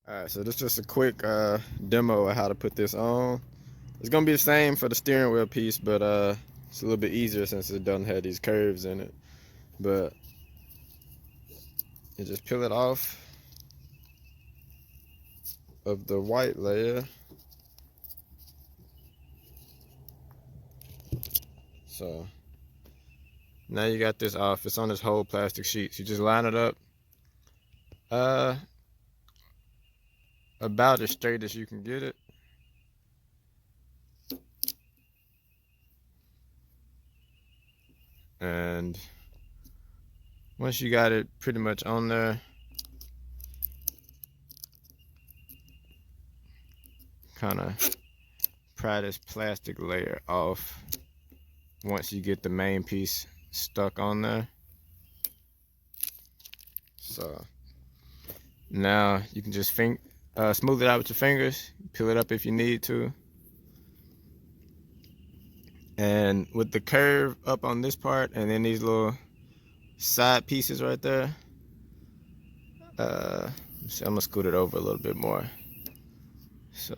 Alright, so this is just a quick demo of how to put this on. It's gonna be the same for the steering wheel piece, but it's a little bit easier since it doesn't have these curves in it. But you just peel it off of the white layer. So now you got this off. It's on this whole plastic sheet. So you just line it up about as straight as you can get it. And once you got it pretty much on there, kind of pry this plastic layer off once you get the main piece stuck on there. So now you can just smooth it out with your fingers, peel it up if you need to. And with the curve up on this part and then these little side pieces right there, I'm gonna scoot it over a little bit more. So,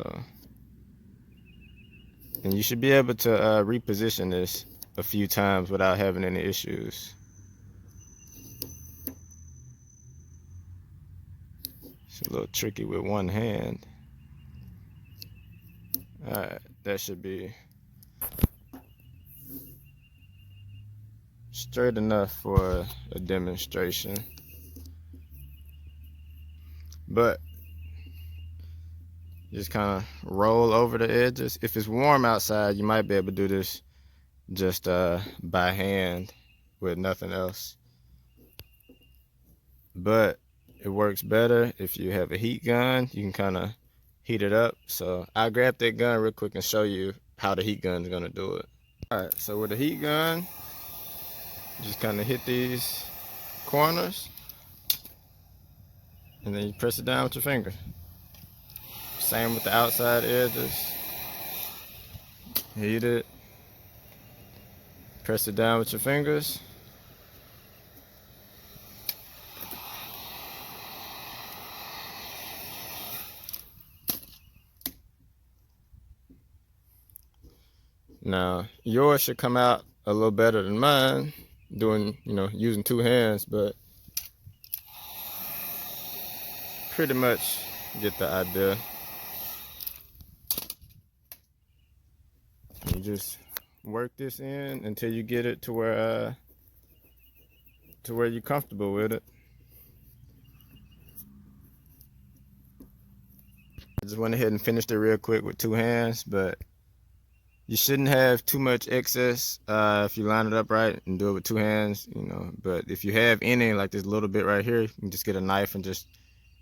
and you should be able to reposition this a few times without having any issues. It's a little tricky with one hand. Alright, that should be straight enough for a demonstration. But just kind of roll over the edges. If it's warm outside, you might be able to do this just by hand with nothing else. But it works better if you have a heat gun. You can kind of heat it up. So I'll grab that gun real quick and show you how the heat gun is going to do it. Alright, so with the heat gun, just kind of hit these corners and then you press it down with your finger. Same with the outside edges. Heat it. Press it down with your fingers. Now, yours should come out a little better than mine, using two hands, but pretty much get the idea. You just work this in until you get it to where you're comfortable with it. I just went ahead and finished it real quick with two hands, but you shouldn't have too much excess if you line it up right and do it with two hands, But if you have any, like this little bit right here, you can just get a knife and just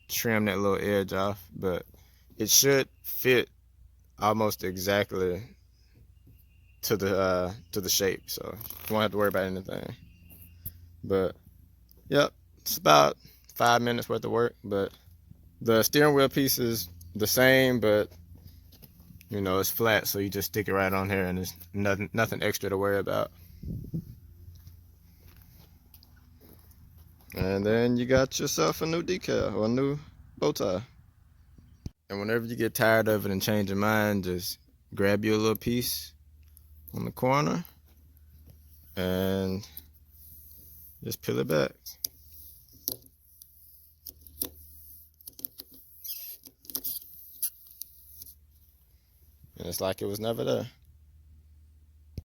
trim that little edge off. But it should fit almost exactly to the shape, so you won't have to worry about anything. But yep, it's about 5 minutes worth of work. But the steering wheel piece is the same, but it's flat, so you just stick it right on here and there's nothing extra to worry about. And then you got yourself a new decal or a new bow tie. And whenever you get tired of it and change your mind, just grab you a little piece on the corner and just peel it back. And it's like it was never there.